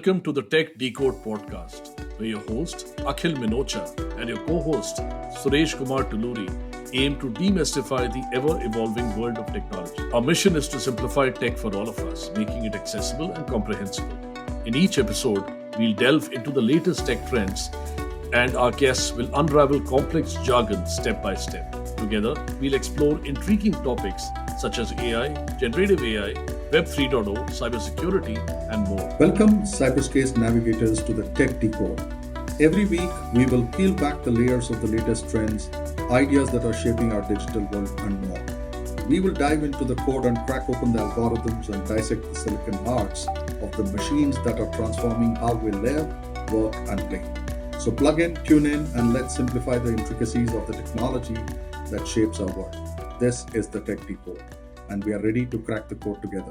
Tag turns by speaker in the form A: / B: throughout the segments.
A: Welcome to the Tech Decode podcast, where your host, Akhil Minocha, and your co-host, Suresh Kumar Tuluri, aim to demystify the ever-evolving world of technology. Our mission is to simplify tech for all of us, making it accessible and comprehensible. In each episode, we'll delve into the latest tech trends, and our guests will unravel complex jargon step by step. Together, we'll explore intriguing topics such as AI, generative AI, Web 3.0, cybersecurity, and more.
B: Welcome, cyberspace navigators, to the Tech Decode. Every week, we will peel back the layers of the latest trends, ideas that are shaping our digital world, and more. We will dive into the code and crack open the algorithms and dissect the silicon hearts of the machines that are transforming how we live, work, and play. So plug in, tune in, and let's simplify the intricacies of the technology that shapes our world. This is the Tech Decode, and we are ready to crack the code together.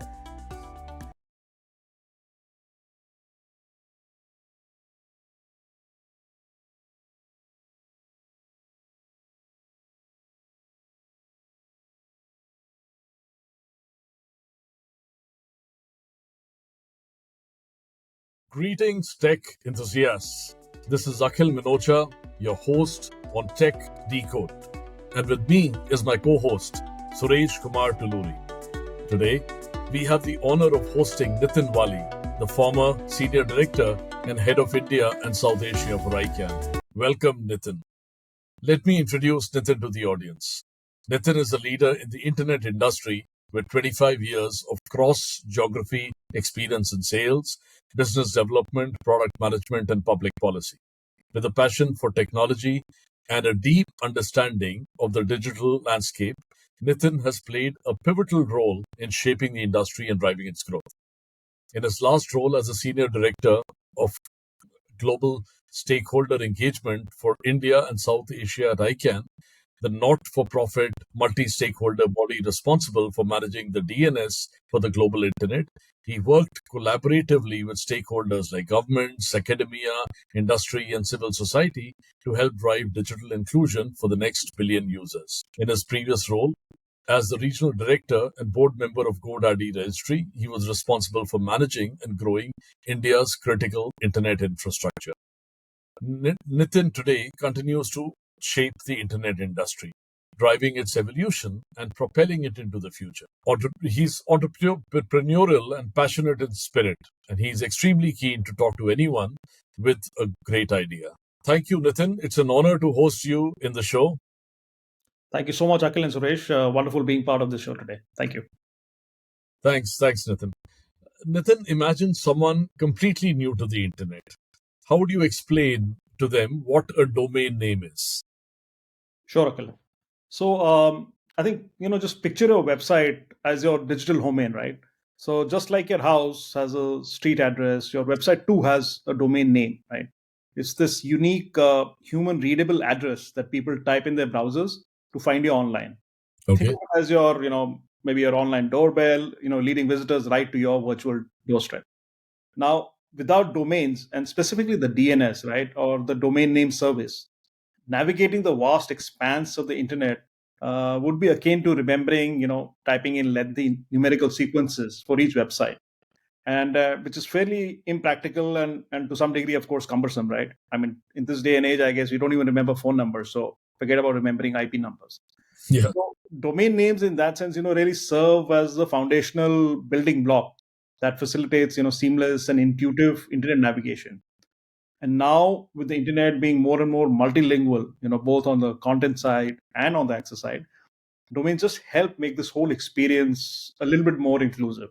A: Greetings, tech enthusiasts. This is Akhil Minocha, your host on Tech Decode. And with me is my co-host, Suresh Kumar Tuluri. Today, we have the honor of hosting Nitin Wali, the former Senior Director and Head of India and South Asia for ICANN. Welcome, Nitin. Let me introduce Nitin to the audience. Nitin is a leader in the internet industry with 25 years of cross-geography experience in sales, business development, product management, and public policy. With a passion for technology and a deep understanding of the digital landscape, Nitin has played a pivotal role in shaping the industry and driving its growth. In his last role as a Senior Director of Global Stakeholder Engagement for India and South Asia at ICANN, the not-for-profit multi-stakeholder body responsible for managing the DNS for the global internet, he worked collaboratively with stakeholders like governments, academia, industry, and civil society to help drive digital inclusion for the next billion users. In his previous role, as the regional director and board member of GoDaddy Registry, he was responsible for managing and growing India's critical internet infrastructure. Nitin today continues to shape the internet industry, driving its evolution and propelling it into the future. He's entrepreneurial and passionate in spirit, and he's extremely keen to talk to anyone with a great idea. Thank you, Nitin. It's an honor to host you in the show.
C: Thank you so much, Akhil and Suresh. Wonderful being part of this show today. Thank you.
A: Thanks, Nitin. Nitin, imagine someone completely new to the internet. How would you explain to them what a domain name is?
C: Sure, Akhil. So I think, just picture your website as your digital domain, right? So just like your house has a street address, your website too has a domain name, right? It's this unique human readable address that people type in their browsers to find you online.
A: Okay.
C: Think of it as your, maybe your online doorbell, leading visitors right to your virtual doorstep. Now, without domains, and specifically the DNS, right, or the domain name service, navigating the vast expanse of the internet would be akin to remembering, typing in lengthy numerical sequences for each website, and which is fairly impractical and to some degree, of course, cumbersome, right? I mean, in this day and age, I guess we don't even remember phone numbers, so forget about remembering IP numbers.
A: Yeah.
C: So domain names, in that sense, really serve as the foundational building block that facilitates, seamless and intuitive internet navigation. And now, with the internet being more and more multilingual, both on the content side and on the access side, domains just help make this whole experience a little bit more inclusive.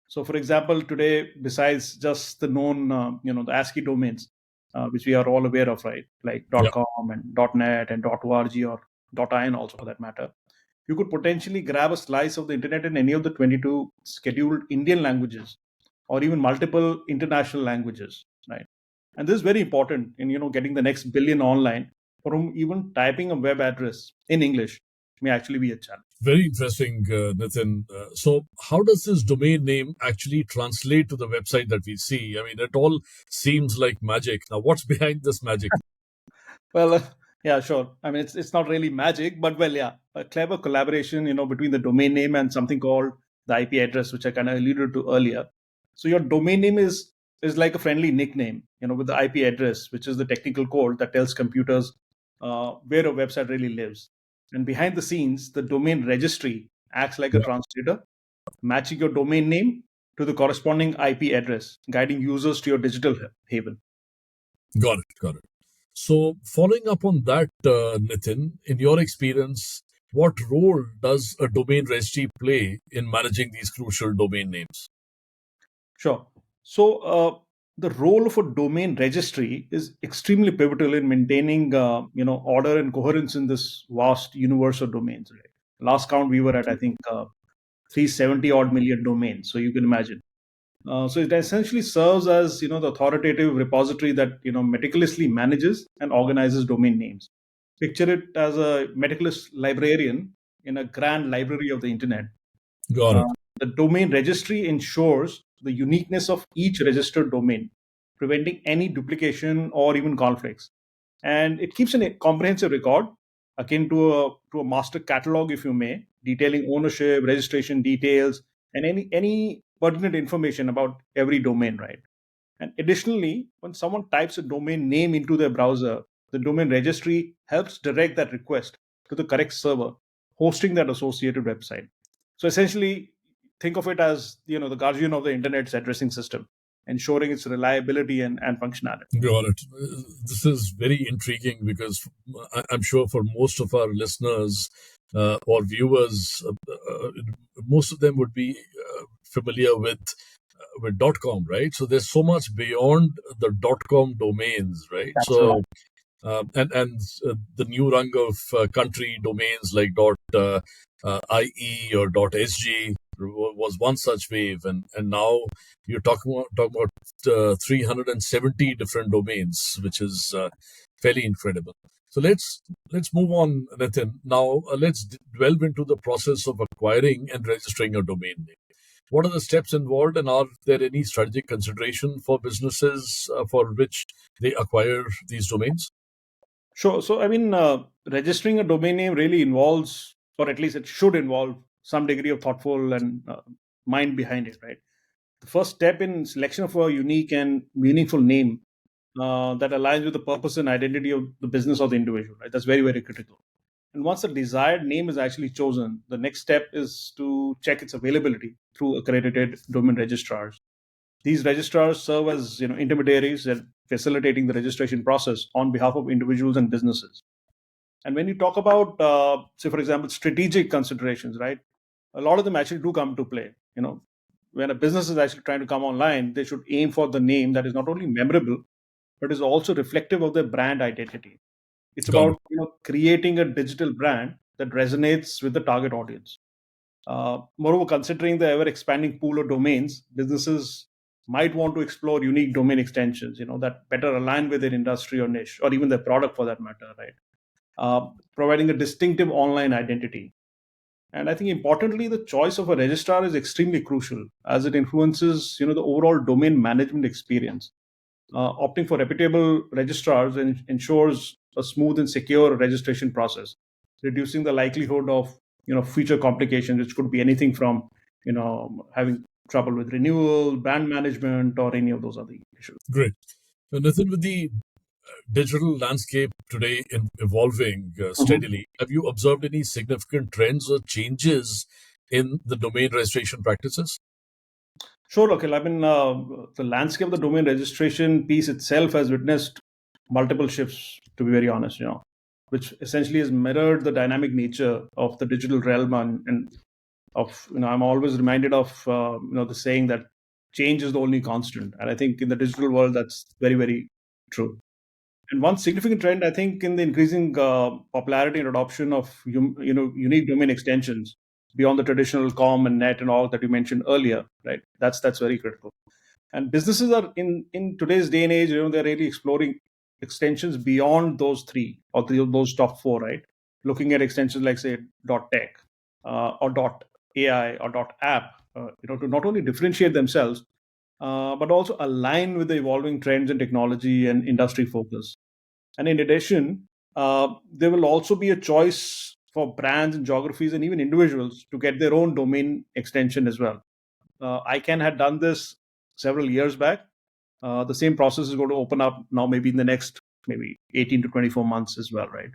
C: So, for example, today, besides just the known, the ASCII domains, which we are all aware of, right, like .com and .net and .org or .in also for that matter, you could potentially grab a slice of the internet in any of the 22 scheduled Indian languages or even multiple international languages, right? And this is very important in getting the next billion online, for whom even typing a web address in English may actually be a challenge.
A: Very interesting, Nitin. So how does this domain name actually translate to the website that we see? I mean, it all seems like magic. Now, what's behind this magic?
C: Well, yeah, sure. I mean, it's not really magic, but well, yeah, a clever collaboration, between the domain name and something called the IP address, which I kind of alluded to earlier. So your domain name is is like a friendly nickname, with the IP address, which is the technical code that tells computers where a website really lives. And behind the scenes, the domain registry acts like a
A: Yeah.
C: translator, matching your domain name to the corresponding IP address, guiding users to your digital haven.
A: Got it. Got it. So, following up on that, Nitin, in your experience, what role does a domain registry play in managing these crucial domain names?
C: Sure. So, the role of a domain registry is extremely pivotal in maintaining, order and coherence in this vast universe of domains. Right? Last count, we were at, I think, 370 odd million domains. So you can imagine. So it essentially serves as the authoritative repository that meticulously manages and organizes domain names. Picture it as a meticulous librarian in a grand library of the internet.
A: Got
C: uh,
A: it.
C: the domain registry ensures the uniqueness of each registered domain, preventing any duplication or even conflicts. And it keeps a comprehensive record akin to a master catalog, if you may, detailing ownership, registration details, and any pertinent information about every domain, right? And additionally, when someone types a domain name into their browser, the domain registry helps direct that request to the correct server hosting that associated website. So essentially, think of it as the guardian of the internet's addressing system, ensuring its reliability and functionality.
A: Got it. This is very intriguing because I'm sure for most of our listeners or viewers, most of them would be familiar with .com, right? So there's so much beyond the .com domains, right?
C: That's right.
A: So and the new rung of country domains like .ie or .sg was one such wave, and now you're talking about 370 different domains, which is fairly incredible. So let's move on, Nathan. Now let's delve into the process of acquiring and registering a domain name. What are the steps involved, and are there any strategic consideration for businesses for which they acquire these domains?
C: Sure. So, I mean, registering a domain name really involves, or at least it should involve, some degree of thoughtful and mind behind it, right? The first step in selection of a unique and meaningful name that aligns with the purpose and identity of the business or the individual, right? That's very, very critical. And once the desired name is actually chosen, the next step is to check its availability through accredited domain registrars. These registrars serve as intermediaries and facilitating the registration process on behalf of individuals and businesses. And when you talk about, say, for example, strategic considerations, right? A lot of them actually do come to play. When a business is actually trying to come online, they should aim for the name that is not only memorable but is also reflective of their brand identity. It's
A: Got it.
C: about creating a digital brand that resonates with the target audience. Moreover, considering the ever expanding pool of domains, businesses might want to explore unique domain extensions, that better align with their industry or niche, or even their product for that matter, right? Providing a distinctive online identity. And I think importantly, the choice of a registrar is extremely crucial as it influences, the overall domain management experience. Opting for reputable registrars ensures a smooth and secure registration process, reducing the likelihood of future complications, which could be anything from having trouble with renewal, brand management, or any of those other issues.
A: Great. Nathan, with the digital landscape today evolving
C: Mhm.
A: steadily, have you observed any significant trends or changes in the domain registration practices?
C: Sure, okay. I mean, the landscape of the domain registration piece itself has witnessed multiple shifts, to be very honest, which essentially has mirrored the dynamic nature of the digital realm and of I'm always reminded of the saying that change is the only constant, and I think in the digital world that's very, very true. And one significant trend, I think, in the increasing popularity and adoption of unique domain extensions beyond the traditional com and net and all that you mentioned earlier, right? That's very critical. And businesses are in today's day and age, they're really exploring extensions beyond those three or those top four, right? Looking at extensions like say .tech or .ai or .app, to not only differentiate themselves but also align with the evolving trends in technology and industry focus. And in addition, there will also be a choice for brands and geographies and even individuals to get their own domain extension as well. ICANN had done this several years back, The same process is going to open up now, maybe in the next maybe 18 to 24 months as well, right?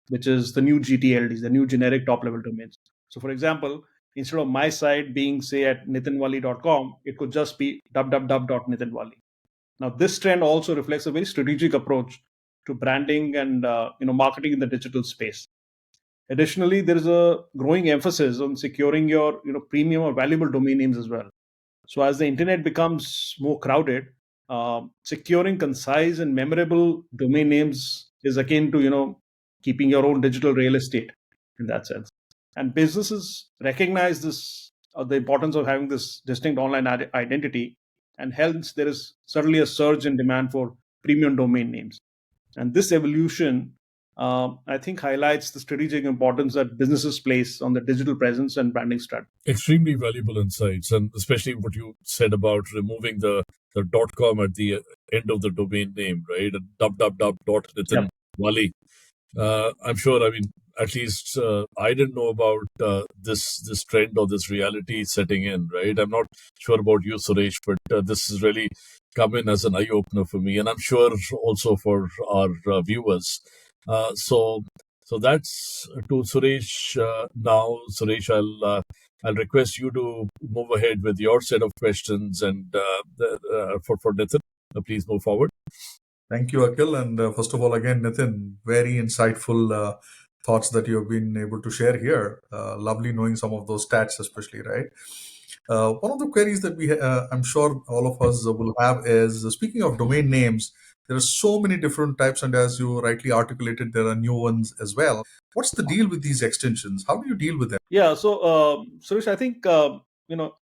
C: Which is the new GTLDs, the new generic top level domains. So, for example, instead of my site being, say, at nitinwali.com, it could just be www.nitinwali. Now, this trend also reflects a very strategic approach to branding and marketing in the digital space. Additionally, there is a growing emphasis on securing your premium or valuable domain names as well. So as the internet becomes more crowded, securing concise and memorable domain names is akin to keeping your own digital real estate in that sense. And businesses recognize this, the importance of having this distinct online identity, and hence there is certainly a surge in demand for premium domain names. And this evolution, I think, highlights the strategic importance that businesses place on the digital presence and branding strategy.
A: Extremely valuable insights, and especially what you said about removing the .com at the end of the domain name, right? www.nitinwali. I'm sure, I mean, at least I didn't know about this trend or this reality setting in, right? I'm not sure about you, Suresh, but this has really come in as an eye opener for me, and I'm sure also for our viewers. So that's to Suresh. Now, Suresh, I'll request you to move ahead with your set of questions, and for Nitin, please move forward.
B: Thank you, Akhil. And first of all, again, Nitin, very insightful thoughts that you have been able to share here. Lovely knowing some of those stats, especially, right? One of the queries that I'm sure all of us will have is speaking of domain names, there are so many different types, and as you rightly articulated, there are new ones as well. What's the deal with these extensions? How do you deal with them?
C: Yeah, so Suresh, I think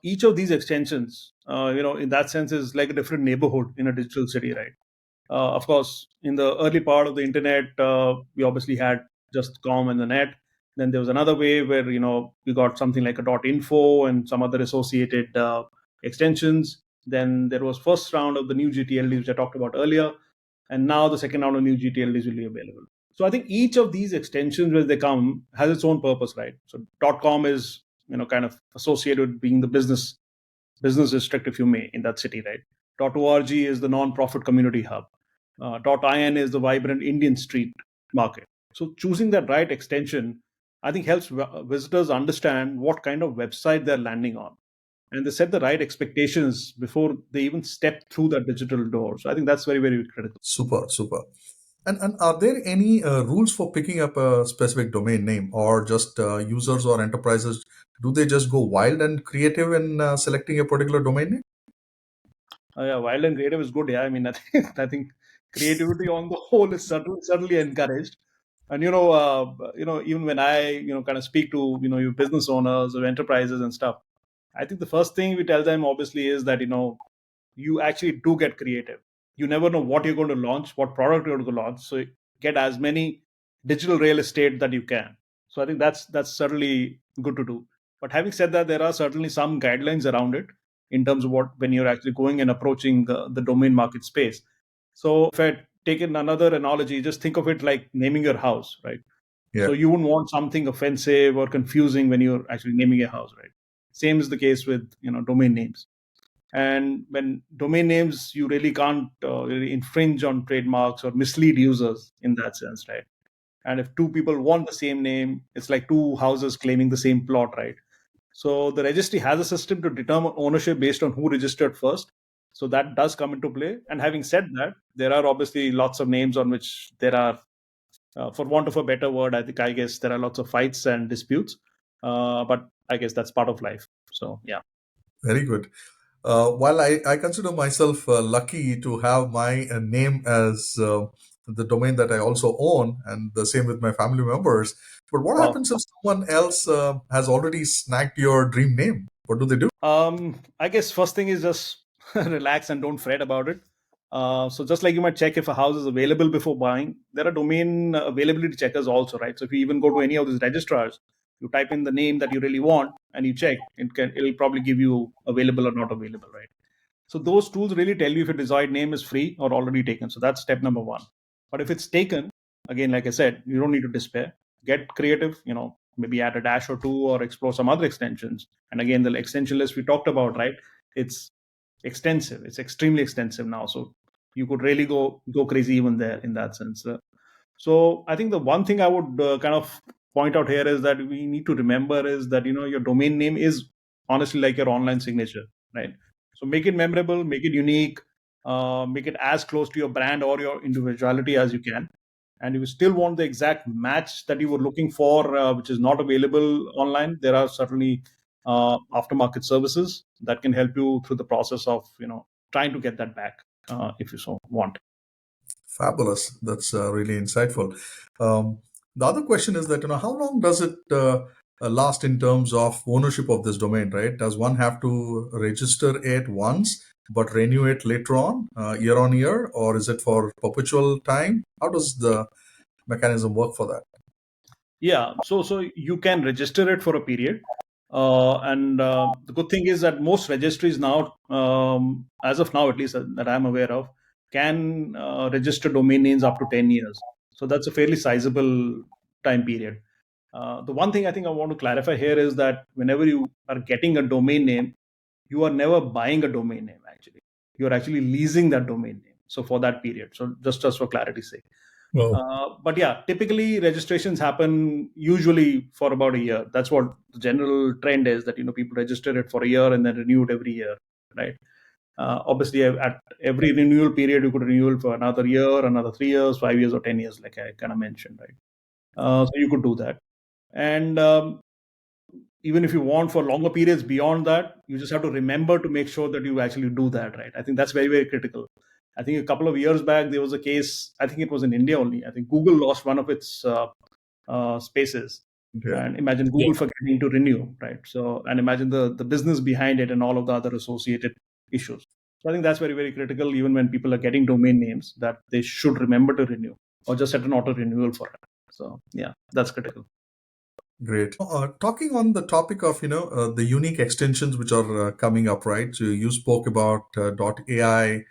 C: each of these extensions, in that sense, is like a different neighborhood in a digital city, right? Of course, in the early part of the internet, we obviously had just .com and the net. Then there was another way where we got something like a .info and some other associated extensions. Then there was first round of the new GTLDs, which I talked about earlier, and now the second round of new GTLDs will be available. So I think each of these extensions, when they come, has its own purpose, right? So .com is kind of associated with being the business district, if you may, in that city, right? .org is the non-profit community hub. .in is the vibrant Indian street market. So choosing that right extension, I think, helps visitors understand what kind of website they're landing on, and they set the right expectations before they even step through that digital door. So I think that's very, very critical.
B: Super, super. And are there any rules for picking up a specific domain name, or just users or enterprises? Do they just go wild and creative in selecting a particular domain name?
C: Yeah, wild and creative is good. Yeah, I mean, I think creativity on the whole is certainly encouraged. And even when I kind of speak to your business owners or enterprises and stuff, I think the first thing we tell them obviously is that you actually do get creative. You never know what you're going to launch, what product you're going to launch. So get as many digital real estate that you can. So I think that's certainly good to do. But having said that, there are certainly some guidelines around it in terms of when you're actually going and approaching the domain market space. So if I take in another analogy, just think of it like naming your house, right?
B: Yeah.
C: So you wouldn't want something offensive or confusing when you're actually naming a house, right? Same is the case with domain names. And when domain names, you really can't really infringe on trademarks or mislead users in that sense, right? And if two people want the same name, it's like two houses claiming the same plot, right? So the registry has a system to determine ownership based on who registered first. So that does come into play. And having said that, there are obviously lots of names on which there are, for want of a better word, I guess there are lots of fights and disputes. But I guess that's part of life. So yeah.
B: Very good. While I consider myself lucky to have my name as the domain that I also own, and the same with my family members. But what
C: Wow.
B: happens if someone else has already snagged your dream name? What do they do?
C: I guess first thing is just relax and don't fret about it. So just like you might check if a house is available before buying, there are domain availability checkers also, right? So if you even go to any of these registrars, you type in the name that you really want and you check, it'll probably give you available or not available, right? So those tools really tell you if your desired name is free or already taken. So that's step number one. But if it's taken, again, like I said, you don't need to despair. Get creative, maybe add a dash or two or explore some other extensions. And again, the extension list we talked about, right? It's extensive. It's extremely extensive now. So you could really go crazy even there in that sense. So I think the one thing I would kind of point out here is that we need to remember is that your domain name is honestly like your online signature, right? So make it memorable, make it unique, make it as close to your brand or your individuality as you can. And if you still want the exact match that you were looking for, which is not available online, there are certainly aftermarket services that can help you through the process of trying to get that back if you so want.
B: Fabulous. That's really insightful. Um, the other question is that, how long does it last in terms of ownership of this domain, right? Does one have to register it once but renew it later on year, or is it for perpetual time? How does the mechanism work for that?
C: Yeah, so you can register it for a period, and the good thing is that most registries now, as of now at least that I'm aware of, can register domain names up to 10 years. So that's a fairly sizable time period. The one thing I think I want to clarify here is that whenever you are getting a domain name, you are never buying a domain name. Actually, you are actually leasing that domain name. So for that period. So just for clarity's sake.
A: Well,
C: But yeah, typically registrations happen usually for about a year. That's what the general trend is, that people register it for a year and then renew it every year, right? Obviously, at every renewal period, you could renew it for another year, another 3 years, 5 years, or 10 years, like I kind of mentioned, right? So you could do that, and even if you want for longer periods beyond that, you just have to remember to make sure that you actually do that, right? I think that's very, very critical. I think a couple of years back there was a case. I think it was in India only. I think Google lost one of its spaces,
B: Yeah,
C: and imagine
A: yeah,
C: Google forgetting to renew, right? So, and imagine the business behind it and all of the other associated issues. So I think that's very, very critical. Even when people are getting domain names, that they should remember to renew or just set an auto renewal for it. So yeah, that's critical.
B: great. Talking on the topic of the unique extensions which are coming up, right? So you spoke about .ai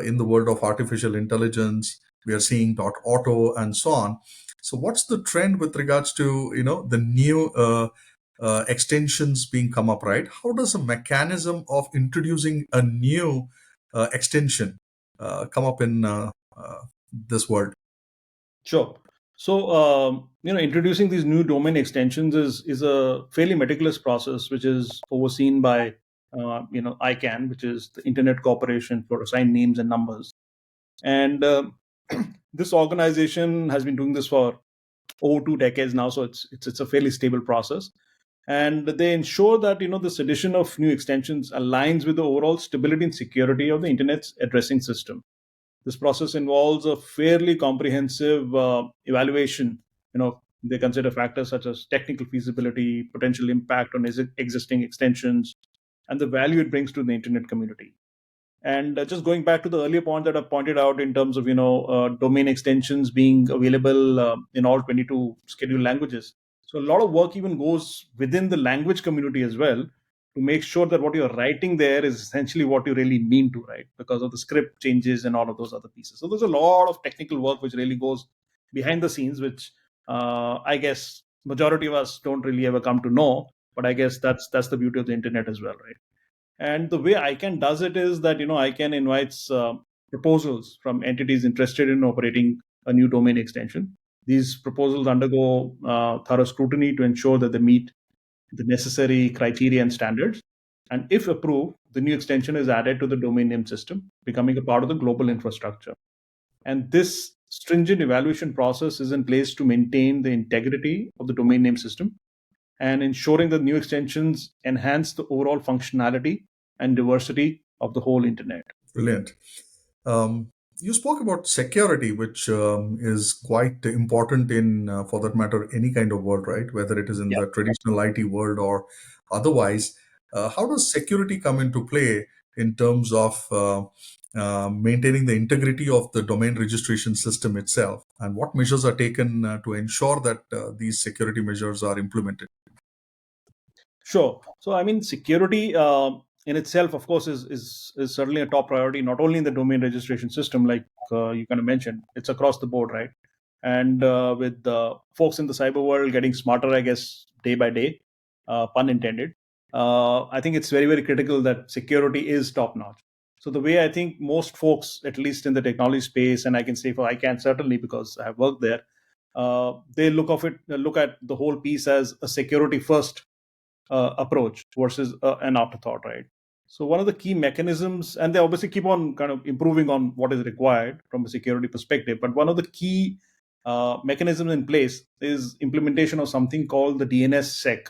B: in the world of artificial intelligence. We are seeing .auto and so on. So what's the trend with regards to the new extensions being come up, right? How does a mechanism of introducing a new extension come up in this world?
C: Sure. So, introducing these new domain extensions is a fairly meticulous process, which is overseen by, ICANN, which is the Internet Corporation for Assigned Names and Numbers. And this organization has been doing this for over 2 decades now, so it's a fairly stable process. And they ensure that this addition of new extensions aligns with the overall stability and security of the Internet's addressing system. This process involves a fairly comprehensive evaluation. They consider factors such as technical feasibility, potential impact on existing extensions, and the value it brings to the internet community. And just going back to the earlier point that I pointed out in terms of domain extensions being available in all 22 scheduled languages. So a lot of work even goes within the language community as well to make sure that what you're writing there is essentially what you really mean to write, because of the script changes and all of those other pieces. So there's a lot of technical work which really goes behind the scenes, which I guess majority of us don't really ever come to know. But I guess that's the beauty of the internet as well, right? And the way ICANN does it is that ICANN invites proposals from entities interested in operating a new domain extension. These proposals undergo thorough scrutiny to ensure that they meet the necessary criteria and standards. And if approved, the new extension is added to the domain name system, becoming a part of the global infrastructure. And this stringent evaluation process is in place to maintain the integrity of the domain name system and ensuring that new extensions enhance the overall functionality and diversity of the whole internet.
B: Brilliant. Um, you spoke about security, which is quite important in, for that matter, any kind of world, right? Whether it is in
C: Yeah.
B: the traditional IT world or otherwise. How does security come into play in terms of maintaining the integrity of the domain registration system itself? And what measures are taken to ensure that these security measures are implemented?
C: Sure. So, I mean, security in itself, of course, is certainly a top priority, not only in the domain registration system, like you kind of mentioned, it's across the board, right? And with folks in the cyber world getting smarter, I guess, day by day, pun intended, I think it's very, very critical that security is top notch. So the way I think most folks, at least in the technology space, and I can say for ICANN certainly because I have worked there, they look at the whole piece as a security first approach versus an afterthought, right? So one of the key mechanisms, and they obviously keep on kind of improving on what is required from a security perspective, but one of the key mechanisms in place is implementation of something called the DNSSEC,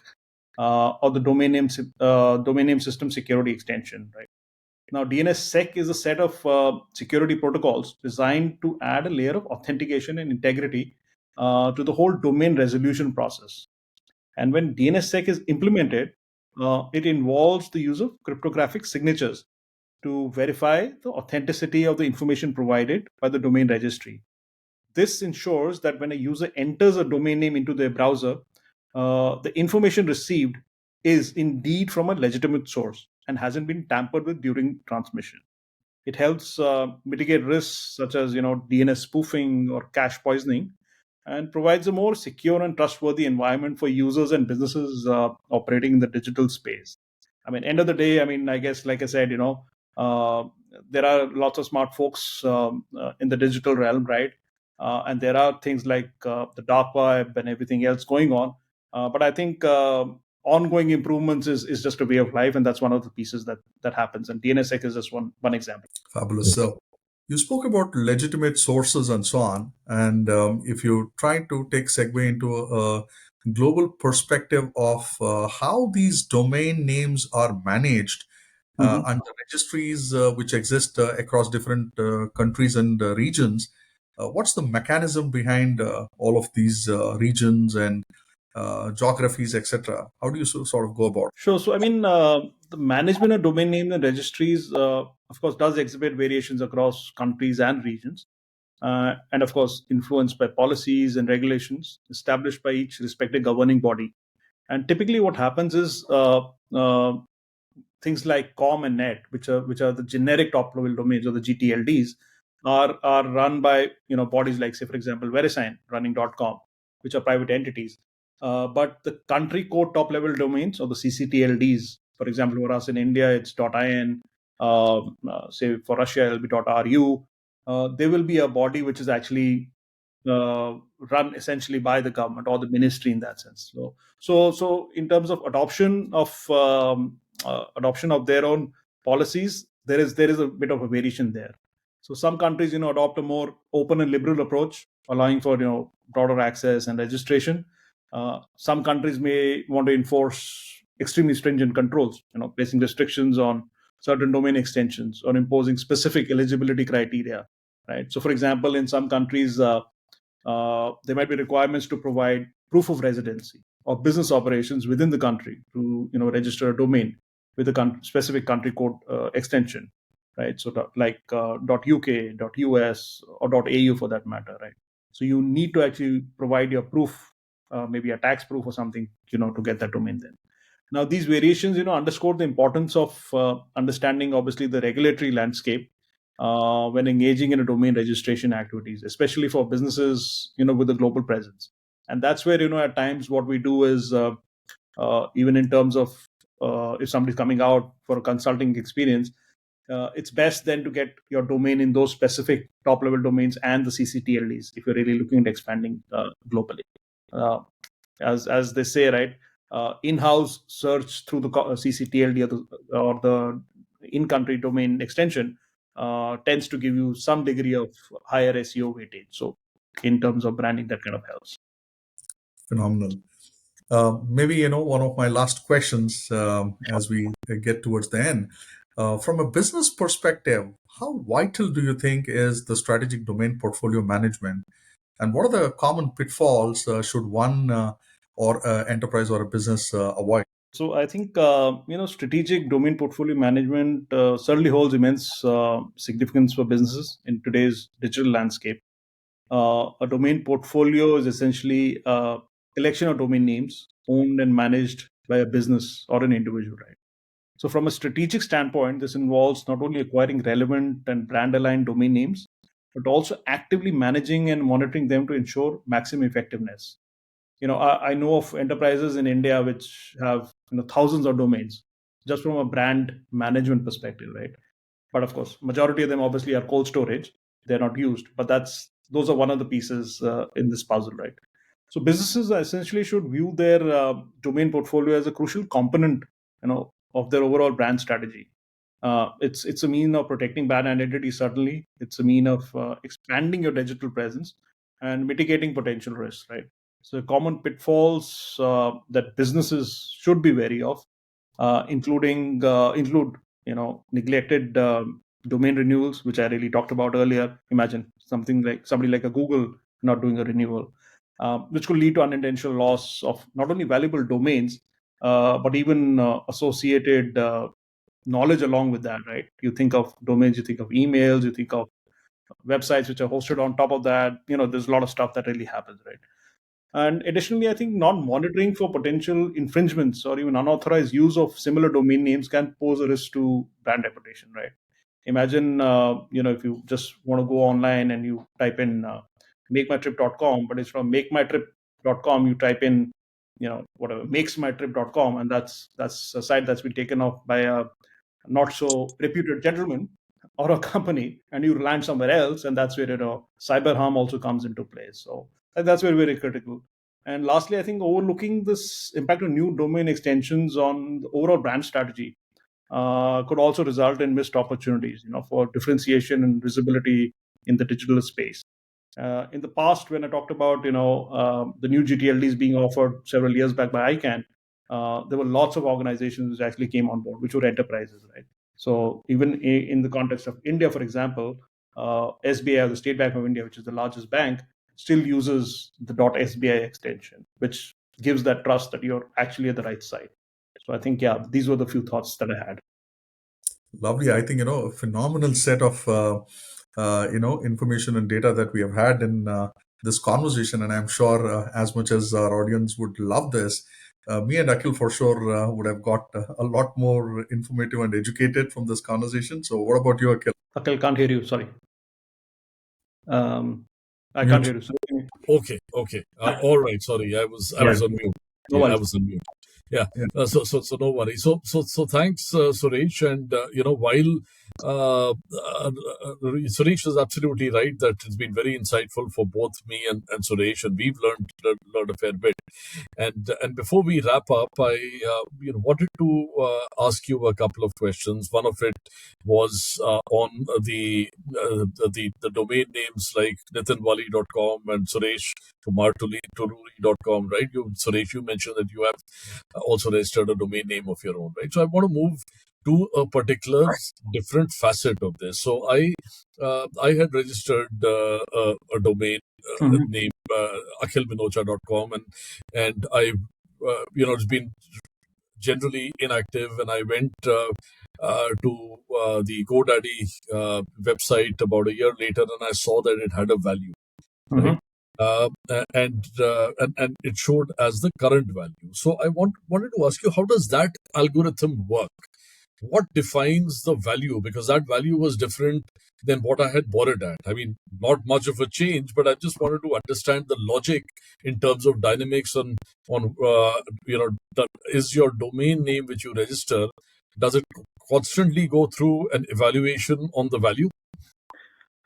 C: or the domain name system security extension, right? Now, DNSSEC is a set of security protocols designed to add a layer of authentication and integrity to the whole domain resolution process. And when DNSSEC is implemented, it involves the use of cryptographic signatures to verify the authenticity of the information provided by the domain registry. This ensures that when a user enters a domain name into their browser, the information received is indeed from a legitimate source and hasn't been tampered with during transmission. It helps mitigate risks such as DNS spoofing or cache poisoning, and provides a more secure and trustworthy environment for users and businesses operating in the digital space. I mean, end of the day, I mean, I guess, like I said, uh, there are lots of smart folks in the digital realm, right? And there are things like the dark web and everything else going on. But I think ongoing improvements is just a way of life, and that's one of the pieces that happens. And DNSSEC is just one example.
B: Fabulous. So you spoke about legitimate sources and so on. And if you try to take segue into a global perspective of how these domain names are managed and the registries which exist across different countries and regions, what's the mechanism behind all of these regions and geographies, etc.? How do you sort of go about it?
C: Sure. So, I mean, the management of domain names and registries, of course, does exhibit variations across countries and regions, and of course, influenced by policies and regulations established by each respective governing body. And typically, what happens is things like com and net, which are the generic top level domains or the GTLDs, are run by bodies like, say, for example, VeriSign running .com, which are private entities. But the country code top level domains or the CCTLDs, for example, for us in India, it's .in. Say for Russia, it'll be .ru. There will be a body which is actually run essentially by the government or the ministry in that sense. So in terms of adoption of their own policies, there is a bit of a variation there. So some countries adopt a more open and liberal approach, allowing for broader access and registration. Some countries may want to enforce extremely stringent controls, placing restrictions on certain domain extensions or imposing specific eligibility criteria. Right. So, for example, in some countries, there might be requirements to provide proof of residency or business operations within the country to register a domain with a specific country code extension, right? So like .uk, .us, or .au for that matter, right? So you need to actually provide your proof, maybe a tax proof or something, to get that domain then. Now, these variations, underscore the importance of understanding, obviously, the regulatory landscape when engaging in a domain registration activities, especially for businesses, with a global presence. And that's where, at times what we do is, even in terms of if somebody's coming out for a consulting experience, it's best then to get your domain in those specific top level domains and the CCTLDs if you're really looking at expanding globally. As they say, right, in-house search through the CCTLD or the in-country domain extension tends to give you some degree of higher SEO weightage. So in terms of branding, that kind of helps.
B: Phenomenal. Maybe one of my last questions as we get towards the end. From a business perspective, how vital do you think is the strategic domain portfolio management, and what are the common pitfalls should one or enterprise or a business avoid?
C: So I think strategic domain portfolio management certainly holds immense significance for businesses in today's digital landscape. A domain portfolio is essentially a collection of domain names owned and managed by a business or an individual, right? So from a strategic standpoint, this involves not only acquiring relevant and brand aligned domain names, but also actively managing and monitoring them to ensure maximum effectiveness. I know of enterprises in India which have thousands of domains just from a brand management perspective, right? But of course, majority of them obviously are cold storage. They're not used. But those are one of the pieces in this puzzle, right? So businesses essentially should view their domain portfolio as a crucial component, of their overall brand strategy. It's a mean of protecting brand identity. Certainly, it's a mean of expanding your digital presence and mitigating potential risks. Right. So common pitfalls that businesses should be wary of, include neglected domain renewals, which I really talked about earlier. Imagine somebody like a Google not doing a renewal, which could lead to unintentional loss of not only valuable domains, but even associated knowledge along with that, right? You think of domains, you think of emails, you think of websites which are hosted on top of that. There's a lot of stuff that really happens, right? And additionally, I think not monitoring for potential infringements or even unauthorized use of similar domain names can pose a risk to brand reputation, right? Imagine, if you just want to go online and you type in makemytrip.com, but it's from makemytrip.com, you type in, whatever, makesmytrip.com, and that's a site that's been taken off by a not so reputed gentleman or a company, and you land somewhere else, and that's where cyber harm also comes into play. So that's very, very critical. And lastly, I think overlooking this impact of new domain extensions on the overall brand strategy could also result in missed opportunities, for differentiation and visibility in the digital space. In the past, when I talked about the new GTLDs being offered several years back by ICANN, there were lots of organizations which actually came on board, which were enterprises, right? So even in the context of India, for example, SBI, the State Bank of India, which is the largest bank, still uses the .SBI extension, which gives that trust that you're actually at the right site. So I think, yeah, these were the few thoughts that I had.
B: Lovely. I think, a phenomenal set of, information and data that we have had in this conversation. And I'm sure as much as our audience would love this, me and Akhil for sure would have got a lot more informative and educated from this conversation. So what about you, Akhil?
C: Akhil, can't hear you. Sorry. I can't
A: Mute.
C: hear you. So
A: Okay. All right. Sorry, I was on mute.
C: no
A: Yeah, I
C: worries.
A: was on mute. Yeah.
B: Yeah.
A: So no worry. So thanks, Suresh. And while Suresh is absolutely right that it's been very insightful for both me and Suresh, and we've learned a fair bit. And before we wrap up, I wanted to ask you a couple of questions. One of it was on the domain names like nitinwali.com and Suresh kumartuluri.com, right? Suresh, you mentioned that you have also registered a domain name of your own, right? So I want to move to a particular different facet of this. So I had registered a domain name, akhilminocha.com, and I it's been generally inactive, and I went to the GoDaddy website about a year later, and I saw that it had a value, right? And it showed as the current value. So I wanted to ask you, how does that algorithm work? What defines the value? Because that value was different than what I had bought it at. I mean, not much of a change, but I just wanted to understand the logic in terms of dynamics is your domain name which you register, does it constantly go through an evaluation on the value?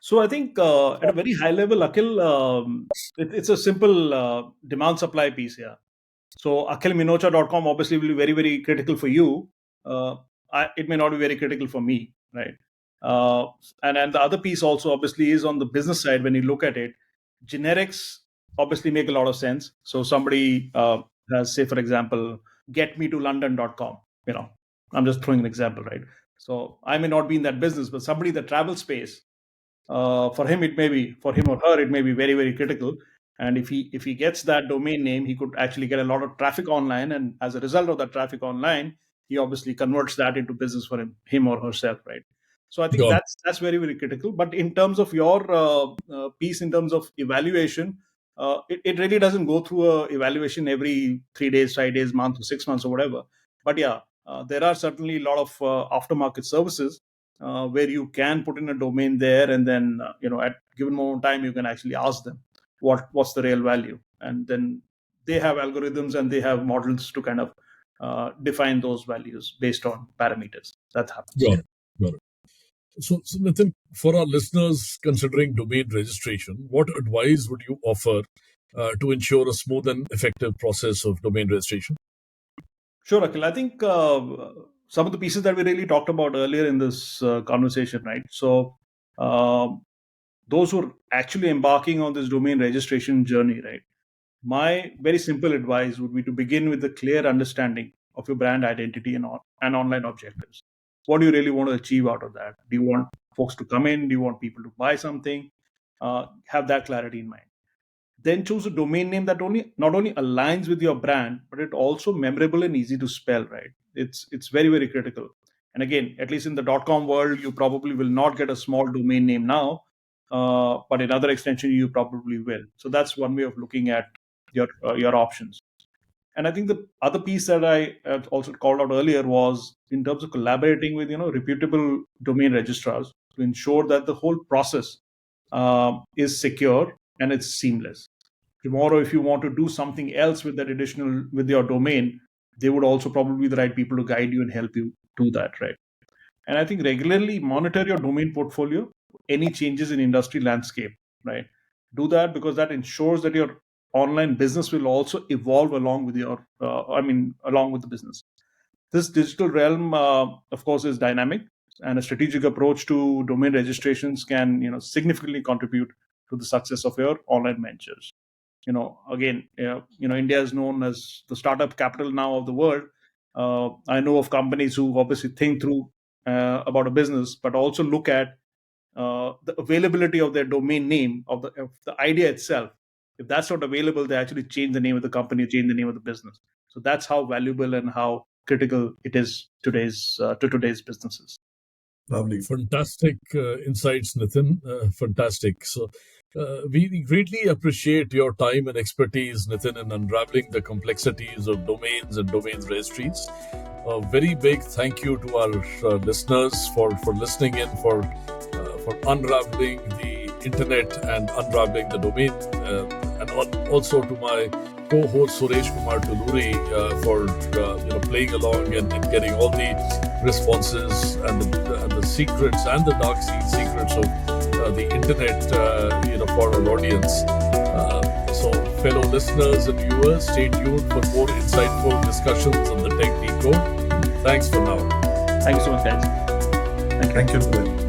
C: So I think at a very high level, Akhil, it's a simple demand supply piece here. So akhilminocha.com obviously will be very, very critical for you. It may not be very critical for me, right? And the other piece also obviously is on the business side. When you look at it, generics obviously make a lot of sense. So somebody has, say, for example, getmetolondon.com. I'm just throwing an example, right? So I may not be in that business, but somebody in the travel space, for him or her it may be very, very critical. And if he gets that domain name, he could actually get a lot of traffic online, and as a result of that traffic online, he obviously converts that into business for him or herself, right? So I think
A: Got
C: that's very, very critical. But in terms of your piece, in terms of evaluation, it really doesn't go through a evaluation every 3 days, 5 days, month, or 6 months, or whatever. But yeah, there are certainly a lot of aftermarket services where you can put in a domain there, and then at given moment in time you can actually ask them what's the real value, and then they have algorithms and they have models to kind of define those values based on parameters. That happens.
A: Got it. So Nitin, for our listeners considering domain registration, what advice would you offer to ensure a smooth and effective process of domain registration?
C: Sure, Akhil. I think some of the pieces that we really talked about earlier in this conversation, right? So, um, those who are actually embarking on this domain registration journey, right? My very simple advice would be to begin with a clear understanding of your brand identity and online objectives. What do you really want to achieve out of that? Do you want folks to come in? Do you want people to buy something? Have that clarity in mind. Then choose a domain name that only not only aligns with your brand, but it also memorable and easy to spell. Right? It's very very critical. And again, at least in the .com world, you probably will not get a small domain name now, but in other extension, you probably will. So that's one way of looking at your options. And I think the other piece that I also called out earlier was in terms of collaborating with reputable domain registrars to ensure that the whole process is secure and it's seamless. Tomorrow, if you want to do something else with that additional with your domain, they would also probably be the right people to guide you and help you do that, right? And I think regularly monitor your domain portfolio, any changes in industry landscape, right? Do that because that ensures that your online business will also evolve along with along with the business. This digital realm, of course, is dynamic, and a strategic approach to domain registrations can, significantly contribute to the success of your online ventures. Again, India is known as the startup capital now of the world. I know of companies who obviously think through about a business, but also look at the availability of their domain name of the idea itself. If that's not available, they actually change the name of the company, change the name of the business. So that's how valuable and how critical it is to today's businesses.
A: Lovely. Fantastic insights, Nitin. Fantastic. So, we greatly appreciate your time and expertise, Nitin, in unraveling the complexities of domains and domains registries. A very big thank you to our listeners for listening in, for unraveling the internet and unraveling the domain, and also to my co-host Suresh Kumar Tuluri for playing along and getting all the responses and the secrets and the dark secrets of the internet for our audience. So fellow listeners and viewers, stay tuned for more insightful discussions on the Tech Decode. Thanks for now.
C: Thank you so much, guys.
B: Thank you.